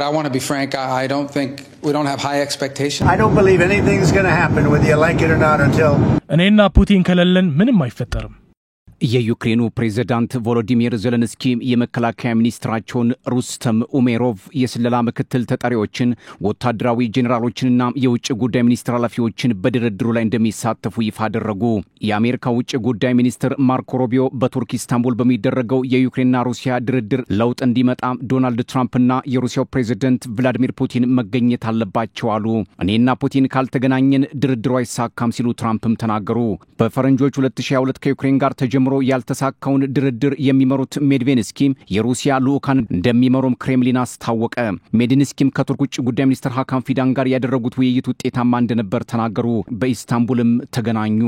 I want to be frank, I don't think we don't have high expectations. I don't believe anything's going to happen whether you like it or not until እኔና ፑቲን ከለለን ምንም አይፈጠርም። የዩክሬኑ ፕሬዝዳንት ቮሎዲሚር ዜሌንስኪ የመከላከያ ሚኒስትራቸውን ሩስተም ኡሜሮቭ የስለላ ምክትል ተጠሪዎችን ወታደራዊ ጄኔራሎችንና የውጭ ጉዳይ ሚኒስትር ኃላፊዎችን በድርድሩ ላይ እንደሚሳተፉ ይፋ አደረጉ። የአሜሪካ ውጭ ጉዳይ ሚኒስትር ማርኮ ሩቢዮ በቱርክ ኢስታንቡል በሚደረገው የዩክሬንና ሩሲያ ድርድር ለውጥ እንዲመጣ ዶናልድ ትራምፕና የሩሲያው ፕሬዝዳንት ቭላዲሚር ፑቲን መገኘት አለባቸው አሉ። እኔና ፑቲን ካልተገናኘን ድርድሩ አይሳካም ሲሉ ትራምፕም ተናገሩ። በፈረንጆች 2022 ከዩክሬን ጋር ተጀምሮ ያልተሳካውን ድርድር የሚመሩት ሜድቬንስኪ የሩሲያ ልኡካን እንደሚመሩም ክሬምሊን አስታወቀ። ሜድቬንስኪም ከቱርክ ውጭ ጉዳይ ሚኒስትር ሃካን ፊዳን ጋር ያደረጉት ውይይት ውጤታማ እንደነበር ተናገሩ። በኢስታንቡልም ተገናኙ።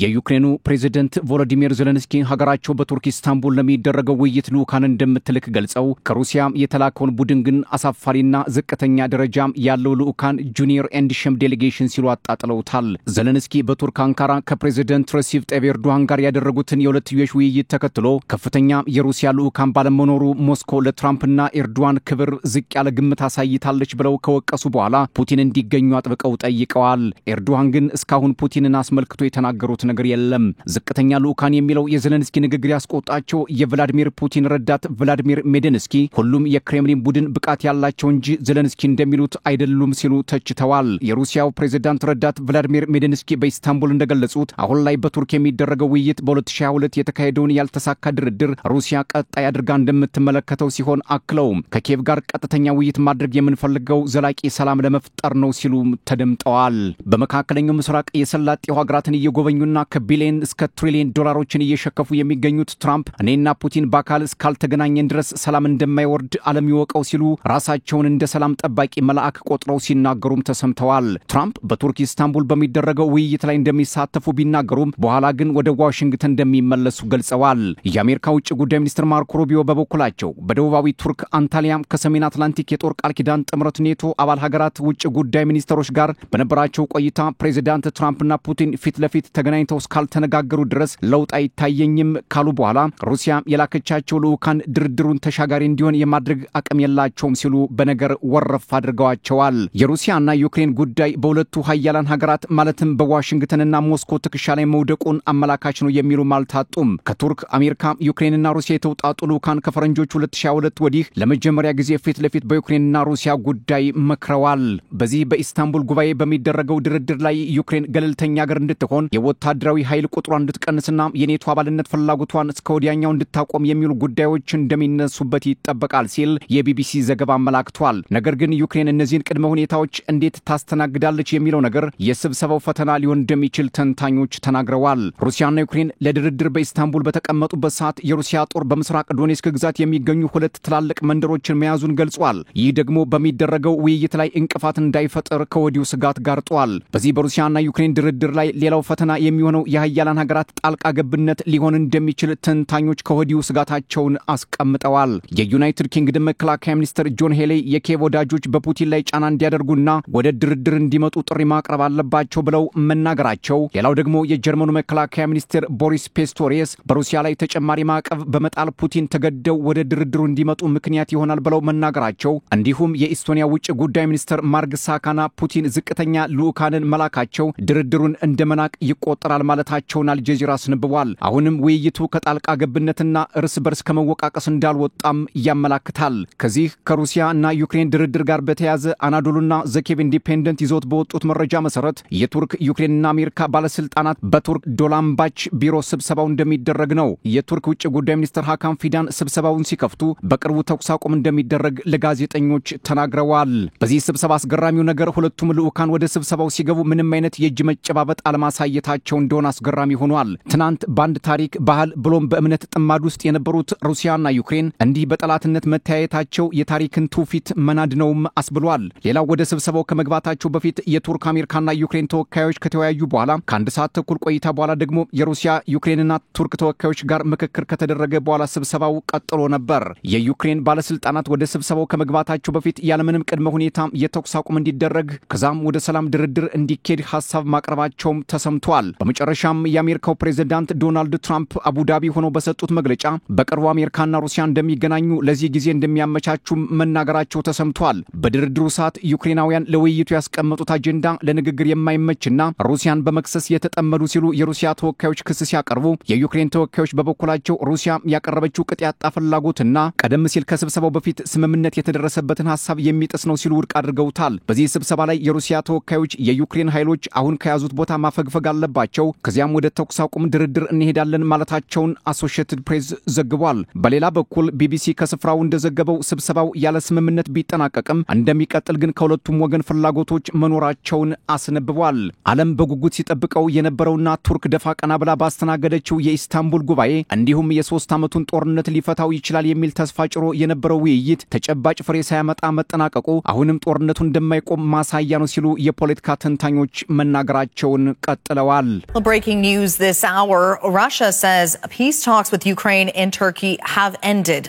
የዩክሬኑ ፕሬዝዳንት ቮሎዲሚር ዜሌንስኪ ሀገራቸው በቱርክ ኢስታንቡል ለሚደረገው ውይይት ልኡካን እንደምትልክ ገልጸው ከሩሲያ የተላከውን ቡድን ግን አሳፋሪና ዝቅተኛ ደረጃም ያለው ልኡካን ጁኒየር ኤንድ ሸም ዴሌጌሽን ሲሉ አጣጥለውታል። ዜሌንስኪ በቱርክ አንካራ ከፕሬዝዳንት ሬሲፕ ጣይብ ኤርዶዋን ጋር ያደረጉትን የሁለትዮሽ ውይይት ተከትሎ ከፍተኛ የሩሲያ ልኡካን ባለመኖሩ ሞስኮ ለትራምፕና ኤርዶዋን ክብር ዝቅ ያለ ግምት አሳይታለች ብለው ከወቀሱ በኋላ ፑቲን እንዲገኙ አጥብቀው ጠይቀዋል። ኤርዶዋን ግን እስካሁን ፑቲንን አስመልክቶ የተናገሩት ነገር የለም። ዝቅተኛ ልኡካን የሚለው የዜሌንስኪ ንግግር ያስቆጣቸው የቭላዲሚር ፑቲን ረዳት ቭላዲሚር ሜድቬንስኪ ሁሉም የክሬምሊን ቡድን ብቃት ያላቸው እንጂ ዜሌንስኪ እንደሚሉት አይደሉም ሲሉ ተችተዋል። የሩሲያው ፕሬዝዳንት ረዳት ቭላዲሚር ሜድቬንስኪ በኢስታንቡል እንደገለጹት አሁን ላይ በቱርክ የሚደረገው ውይይት በ2022 የተካሄደውን ያልተሳካ ድርድር ሩሲያ ቀጣይ አድርጋ እንደምትመለከተው ሲሆን አክለው ከኪየቭ ጋር ቀጥተኛ ውይይት ማድረግ የምንፈልገው ዘላቂ ሰላም ለመፍጠር ነው ሲሉ ተደምጠዋል። በመካከለኛው ምስራቅ የሰላጤው ሀገራትን እየጎበኙና ከቢሊየን እስከ ትሪሊየን ዶላሮችን እየሸከፉ የሚገኙት ትራምፕ እኔና ፑቲን በአካል እስካልተገናኘን ድረስ ሰላም እንደማይወርድ ዓለም ይወቀው ሲሉ ራሳቸውን እንደ ሰላም ጠባቂ መልአክ ቆጥረው ሲናገሩም ተሰምተዋል። ትራምፕ በቱርክ ኢስታንቡል በሚደረገው ውይይት ላይ እንደሚሳተፉ ቢናገሩም በኋላ ግን ወደ ዋሽንግተን እንደሚመለሱ ገልጸዋል። የአሜሪካ ውጭ ጉዳይ ሚኒስትር ማርኮ ሩቢዮ በበኩላቸው በደቡባዊ ቱርክ አንታሊያ ከሰሜን አትላንቲክ የጦር ቃል ኪዳን ጥምረት ኔቶ አባል ሀገራት ውጭ ጉዳይ ሚኒስትሮች ጋር በነበራቸው ቆይታ ፕሬዝዳንት ትራምፕና ፑቲን ፊት ለፊት ተገናኝተው እስካልተነጋገሩ ድረስ ለውጥ አይታየኝም ካሉ በኋላ ሩሲያ የላከቻቸው ልኡካን ድርድሩን ተሻጋሪ እንዲሆን የማድረግ አቅም የላቸውም ሲሉ በነገር ወረፍ አድርገዋቸዋል። የሩሲያና ዩክሬን ጉዳይ በሁለቱ ሀያላን ሀገራት ማለትም በዋሽንግተንና ሞስኮ ትከሻ ላይ መውደቁን አመላካች ነው የሚሉ ማልታጡም። ከቱርክ አሜሪካ ዩክሬንና ሩሲያ የተውጣጡ ልኡካን ከፈረንጆች 2022 ወዲህ ለመጀመሪያ ጊዜ ፊት ለፊት በዩክሬንና ሩሲያ ጉዳይ መክረዋል። በዚህ በኢስታንቡል ጉባኤ በሚደረገው ድርድር ላይ ዩክሬን ገለልተኛ ሀገር እንድትሆን የወታደራዊ ኃይል ቁጥሯን እንድትቀንስና የኔቶ አባልነት ፍላጎቷን እስከ ወዲያኛው እንድታቆም የሚሉ ጉዳዮች እንደሚነሱበት ይጠበቃል ሲል የቢቢሲ ዘገባ አመላክቷል። ነገር ግን ዩክሬን እነዚህን ቅድመ ሁኔታዎች እንዴት ታስተናግዳለች የሚለው ነገር የስብሰባው ፈተና ሊሆን እንደሚችል ተንታኞች ተናግረዋል። ሩሲያና ዩክሬን ለድርድር በኢስታንቡል በተቀመጡበት ሰዓት የሩሲያ ጦር በምስራቅ ዶኔስክ ግዛት የሚገኙ ሁለት ትላልቅ መንደሮችን መያዙን ገልጿል። ይህ ደግሞ በሚደረገው ውይይት ላይ እንቅፋት እንዳይፈጠር ከወዲሁ ስጋት ጋርጧል። በዚህ በሩሲያና ዩክሬን ድርድር ላይ ሌላው ፈተና የሚሆነው የሀያላን ሀገራት ጣልቃ ገብነት ሊሆን እንደሚችል ተንታኞች ከወዲሁ ስጋታቸውን አስቀምጠዋል። የዩናይትድ ኪንግደም መከላከያ ሚኒስትር ጆን ሄሊ የኪየቭ ወዳጆች በፑቲን ላይ ጫና እንዲያደርጉና ወደ ድርድር እንዲመጡ ጥሪ ማቅረብ አለባቸው ብለው መናገራቸው፣ ሌላው ደግሞ የጀርመኑ መከላከያ ሚኒስትር ቦሪስ ፒስቶሪየስ በሩሲያ ላይ ተጨማሪ ማዕቀብ በመጣል ፑቲን ተገደው ወደ ድርድሩ እንዲመጡ ምክንያት ይሆናል ብለው መናገራቸው፣ እንዲሁም የኢስቶኒያ ውጭ ጉዳይ ሚኒስትር ማርግ ሳካና ፑቲን ዝቅተኛ ልኡካንን መላካቸው ድርድሩን እንደመናቅ ይቆጠራል ማለታቸውን አልጀዚራ አስነብቧል። አሁንም ውይይቱ ከጣልቃ ገብነትና እርስ በርስ ከመወቃቀስ እንዳልወጣም ያመላክታል። ከዚህ ከሩሲያና ዩክሬን ድርድር ጋር በተያያዘ አናዶሉና ዘኬቭ ኢንዲፔንደንት ይዞት በወጡት መረጃ መሰረት የቱርክ ዩክሬንና አሜሪካ ባለስልጣናት በቱርክ ዶላምባች ቢሮ ስብሰባው እንደሚደረግ ነው። የቱርክ ውጭ ጉዳይ ሚኒስትር ሃካን ፊዳን ስብሰባውን ሲከፍቱ በቅርቡ ተኩስ አቁም እንደሚደረግ ለጋዜጠኞች ተናግረዋል። በዚህ ስብሰባ አስገራሚው ነገር ሁለቱም ልኡካን ወደ ስብሰባው ሲገቡ ምንም አይነት የእጅ መጨባበጥ አለማሳየታቸው እንደሆነ አስገራሚ ሆኗል። ትናንት በአንድ ታሪክ፣ ባህል ብሎም በእምነት ጥማድ ውስጥ የነበሩት ሩሲያና ዩክሬን እንዲህ በጠላትነት መተያየታቸው የታሪክን ትውፊት መናድ ነውም አስብሏል። ሌላው ወደ ስብሰባው ከመግባታቸው በፊት የቱርክ አሜሪካና ዩክሬን ተወካዮች ከተወያዩ በኋላ ከአንድ ሰዓት ተኩል ቆይታ በኋላ ደግሞ የሩሲያ ዩክሬንና ቱርክ ተወካዮች ጋር ምክክር ከተደረገ በኋላ ስብሰባው ቀጥሎ ነበር። የዩክሬን ባለስልጣናት ወደ ስብሰባው ከመግባታቸው በፊት ያለምንም ቅድመ ሁኔታ የተኩስ አቁም እንዲደረግ ከዛም ወደ ሰላም ድርድር እንዲኬድ ሐሳብ ማቅረባቸው ተሰምቷል። በመጨረሻም የአሜሪካው ፕሬዝዳንት ዶናልድ ትራምፕ አቡዳቢ ሆነው በሰጡት መግለጫ በቅርቡ አሜሪካና ሩሲያ እንደሚገናኙ ለዚህ ጊዜ እንደሚያመቻቹ መናገራቸው ተሰምቷል። በድርድሩ ሰዓት ዩክሬናውያን ለውይይቱ ያስቀመጡት አጀንዳ ለንግግር የማይመችና ሩሲያን በመክሰስ የተጠመዱ ሲሉ የሩሲያ ተወካዮች ክስ ሲያቀርቡ የዩክሬን ተወካዮች በበኩላቸው ሩሲያ ያቀረበችው ቅጥ ያጣ ፍላጎትና ቀደም ሲል ከስብሰባው በፊት ስምምነት የተደረሰበትን ሐሳብ የሚጥስ ነው ሲሉ ውድቅ አድርገውታል። በዚህ ስብሰባ ላይ የሩሲያ ተወካዮች የዩክሬን ኃይሎች አሁን ከያዙት ቦታ ማፈግፈግ አለባቸው፣ ከዚያም ወደ ተኩስ አቁም ድርድር እንሄዳለን ማለታቸውን አሶሺየትድ ፕሬስ ዘግቧል። በሌላ በኩል ቢቢሲ ከስፍራው እንደዘገበው ስብሰባው ያለ ስምምነት ቢጠናቀቅም እንደሚቀጥል ግን ከሁለቱም ወገን ፍላጎቶች መኖራቸውን አስነብቧል። ዓለም በጉጉት ሲጠብቀው የነበረውና ቱርክ ደፋ ቀና ብላ ባስተናገደችው የኢስታንቡል ጉባኤ እንዲሁም የ3 ዓመቱን ጦርነት ሊፈታው ይችላል የሚል ተስፋ ጭሮ የነበረው ውይይት ተጨባጭ ፍሬ ሳያመጣ መጠናቀቁ አሁንም ጦርነቱ እንደማይቆም ማሳያ ነው ሲሉ የፖለቲካ ተንታኞች መናገራቸውን ቀጥለዋል። Breaking news this hour, Russia says peace talks with Ukraine and Turkey have ended.